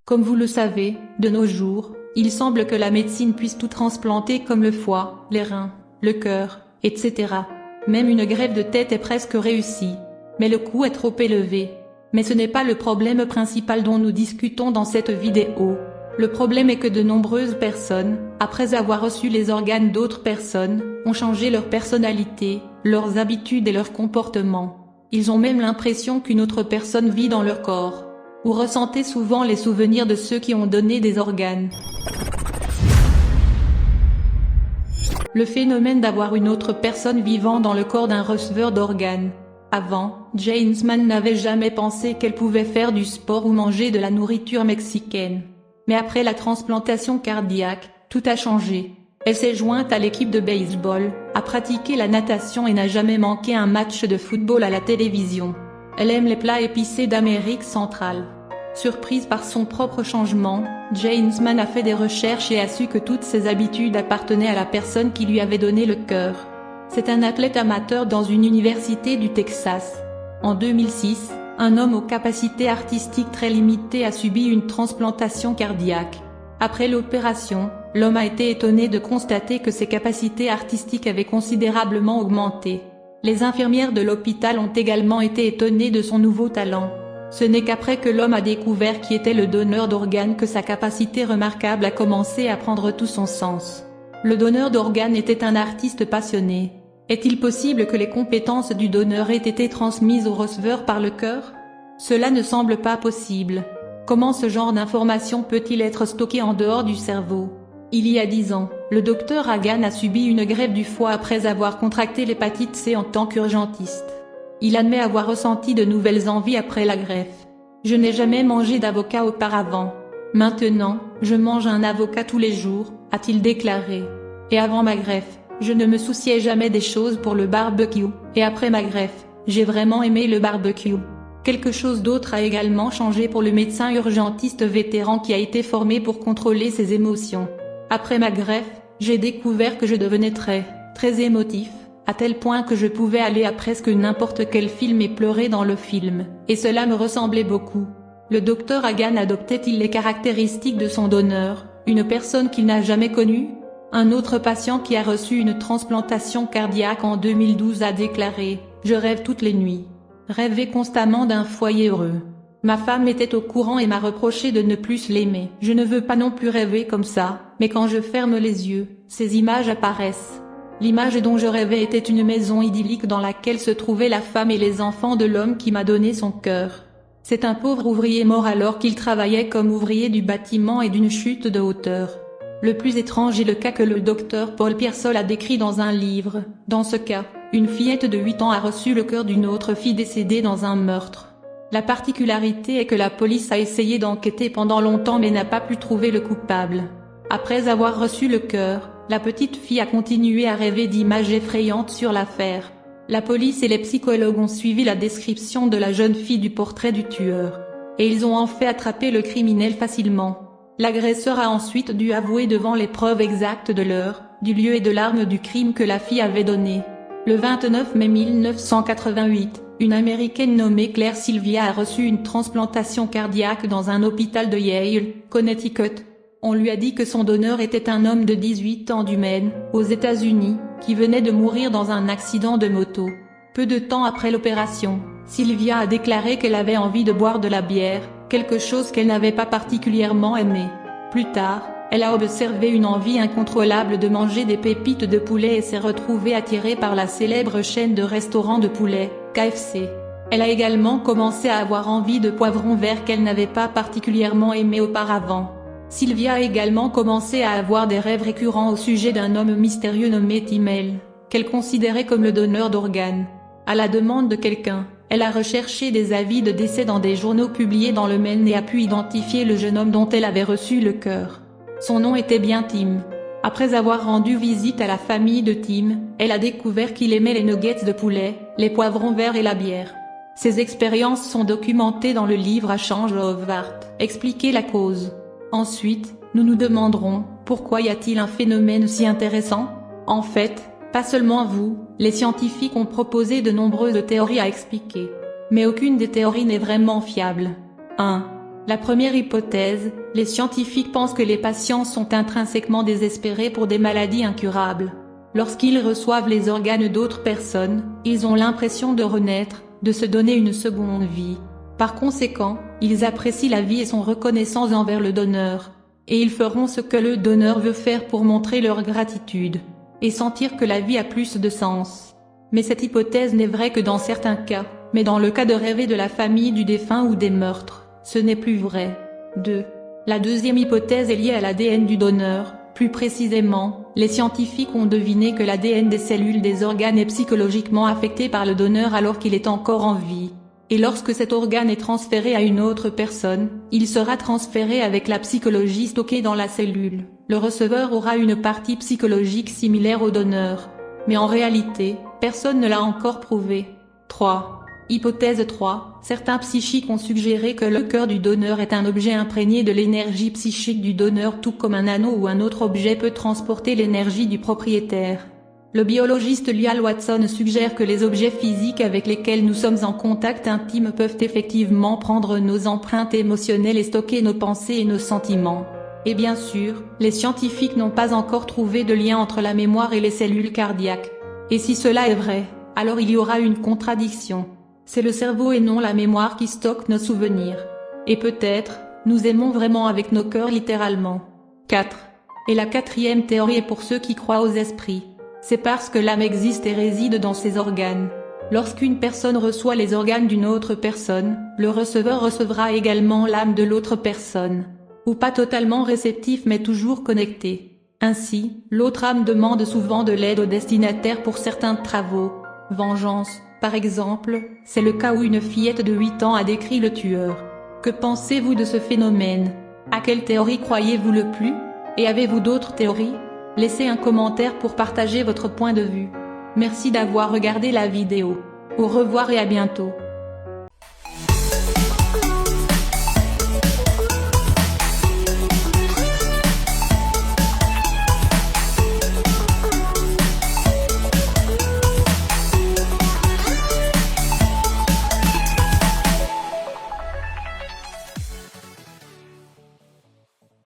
Comme vous le savez, de nos jours, il semble que la médecine puisse tout transplanter comme le foie, les reins, le cœur, etc. Même une greffe de tête est presque réussie. Mais le coût est trop élevé. Mais ce n'est pas le problème principal dont nous discutons dans cette vidéo. Le problème est que de nombreuses personnes, après avoir reçu les organes d'autres personnes, ont changé leur personnalité, leurs habitudes et leur comportement. Ils ont même l'impression qu'une autre personne vit dans leur corps. Vous ressentez souvent les souvenirs de ceux qui ont donné des organes. Le phénomène d'avoir une autre personne vivant dans le corps d'un receveur d'organes. Avant, James Mann n'avait jamais pensé qu'elle pouvait faire du sport ou manger de la nourriture mexicaine. Mais après la transplantation cardiaque, tout a changé. Elle s'est jointe à l'équipe de baseball, a pratiqué la natation et n'a jamais manqué un match de football à la télévision. Elle aime les plats épicés d'Amérique centrale. Surprise par son propre changement, James Mann a fait des recherches et a su que toutes ses habitudes appartenaient à la personne qui lui avait donné le cœur. C'est un athlète amateur dans une université du Texas. En 2006, un homme aux capacités artistiques très limitées a subi une transplantation cardiaque. Après l'opération, l'homme a été étonné de constater que ses capacités artistiques avaient considérablement augmenté. Les infirmières de l'hôpital ont également été étonnées de son nouveau talent. Ce n'est qu'après que l'homme a découvert qui était le donneur d'organes que sa capacité remarquable a commencé à prendre tout son sens. Le donneur d'organes était un artiste passionné. Est-il possible que les compétences du donneur aient été transmises au receveur par le cœur? Cela ne semble pas possible. Comment ce genre d'information peut-il être stocké en dehors du cerveau? Il y a 10 ans, le docteur Hagan a subi une greffe du foie après avoir contracté l'hépatite C en tant qu'urgentiste. Il admet avoir ressenti de nouvelles envies après la greffe. Je n'ai jamais mangé d'avocat auparavant. Maintenant, je mange un avocat tous les jours, a-t-il déclaré. Et avant ma greffe, je ne me souciais jamais des choses pour le barbecue, et après ma greffe, j'ai vraiment aimé le barbecue. Quelque chose d'autre a également changé pour le médecin urgentiste vétéran qui a été formé pour contrôler ses émotions. Après ma greffe, j'ai découvert que je devenais très émotif, à tel point que je pouvais aller à presque n'importe quel film et pleurer dans le film, et cela me ressemblait beaucoup. Le docteur Hagan adoptait-il les caractéristiques de son donneur, une personne qu'il n'a jamais connue? Un autre patient qui a reçu une transplantation cardiaque en 2012 a déclaré « Je rêve toutes les nuits. Rêver constamment d'un foyer heureux. Ma femme était au courant et m'a reproché de ne plus l'aimer. Je ne veux pas non plus rêver comme ça, mais quand je ferme les yeux, ces images apparaissent. L'image dont je rêvais était une maison idyllique dans laquelle se trouvaient la femme et les enfants de l'homme qui m'a donné son cœur. C'est un pauvre ouvrier mort alors qu'il travaillait comme ouvrier du bâtiment et d'une chute de hauteur. Le plus étrange est le cas que le docteur Paul Piersol a décrit dans un livre. Dans ce cas, une fillette de 8 ans a reçu le cœur d'une autre fille décédée dans un meurtre. La particularité est que la police a essayé d'enquêter pendant longtemps mais n'a pas pu trouver le coupable. Après avoir reçu le cœur, la petite fille a continué à rêver d'images effrayantes sur l'affaire. La police et les psychologues ont suivi la description de la jeune fille du portrait du tueur. Et ils ont en fait attrapé le criminel facilement. L'agresseur a ensuite dû avouer devant les preuves exactes de l'heure, du lieu et de l'arme du crime que la fille avait donné. Le 29 mai 1988, une Américaine nommée Claire Sylvia a reçu une transplantation cardiaque dans un hôpital de Yale, Connecticut. On lui a dit que son donneur était un homme de 18 ans du Maine, aux États-Unis, qui venait de mourir dans un accident de moto. Peu de temps après l'opération, Sylvia a déclaré qu'elle avait envie de boire de la bière, quelque chose qu'elle n'avait pas particulièrement aimé. Plus tard, elle a observé une envie incontrôlable de manger des pépites de poulet et s'est retrouvée attirée par la célèbre chaîne de restaurants de poulet, KFC. Elle a également commencé à avoir envie de poivrons verts qu'elle n'avait pas particulièrement aimé auparavant. Sylvia a également commencé à avoir des rêves récurrents au sujet d'un homme mystérieux nommé Timmel, qu'elle considérait comme le donneur d'organes. À la demande de quelqu'un, elle a recherché des avis de décès dans des journaux publiés dans le Maine et a pu identifier le jeune homme dont elle avait reçu le cœur. Son nom était bien Tim. Après avoir rendu visite à la famille de Tim, elle a découvert qu'il aimait les nuggets de poulet, les poivrons verts et la bière. Ces expériences sont documentées dans le livre A Change of Heart, expliquer la cause. Ensuite, nous nous demanderons, pourquoi y a-t-il un phénomène si intéressant? En fait, pas seulement vous, les scientifiques ont proposé de nombreuses théories à expliquer. Mais aucune des théories n'est vraiment fiable. 1. La première hypothèse, les scientifiques pensent que les patients sont intrinsèquement désespérés pour des maladies incurables. Lorsqu'ils reçoivent les organes d'autres personnes, ils ont l'impression de renaître, de se donner une seconde vie. Par conséquent, ils apprécient la vie et sont reconnaissants envers le donneur. Et ils feront ce que le donneur veut faire pour montrer leur gratitude et sentir que la vie a plus de sens. Mais cette hypothèse n'est vraie que dans certains cas, mais dans le cas de rêver de la famille du défunt ou des meurtres, ce n'est plus vrai. 2. La deuxième hypothèse est liée à l'ADN du donneur. Plus précisément, les scientifiques ont deviné que l'ADN des cellules des organes est psychologiquement affecté par le donneur alors qu'il est encore en vie. Et lorsque cet organe est transféré à une autre personne, il sera transféré avec la psychologie stockée dans la cellule. Le receveur aura une partie psychologique similaire au donneur. Mais en réalité, personne ne l'a encore prouvé. 3. Hypothèse 3. Certains psychiques ont suggéré que le cœur du donneur est un objet imprégné de l'énergie psychique du donneur tout comme un anneau ou un autre objet peut transporter l'énergie du propriétaire. Le biologiste Lyall Watson suggère que les objets physiques avec lesquels nous sommes en contact intime peuvent effectivement prendre nos empreintes émotionnelles et stocker nos pensées et nos sentiments. Et bien sûr, les scientifiques n'ont pas encore trouvé de lien entre la mémoire et les cellules cardiaques. Et si cela est vrai, alors il y aura une contradiction. C'est le cerveau et non la mémoire qui stocke nos souvenirs. Et peut-être, nous aimons vraiment avec nos cœurs littéralement. 4. Et la quatrième théorie est pour ceux qui croient aux esprits. C'est parce que l'âme existe et réside dans ses organes. Lorsqu'une personne reçoit les organes d'une autre personne, le receveur recevra également l'âme de l'autre personne. Ou pas totalement réceptif mais toujours connecté. Ainsi, l'autre âme demande souvent de l'aide au destinataire pour certains travaux. Vengeance, par exemple, c'est le cas où une fillette de 8 ans a décrit le tueur. Que pensez-vous de ce phénomène? À quelle théorie croyez-vous le plus? Et avez-vous d'autres théories? Laissez un commentaire pour partager votre point de vue. Merci d'avoir regardé la vidéo. Au revoir et à bientôt.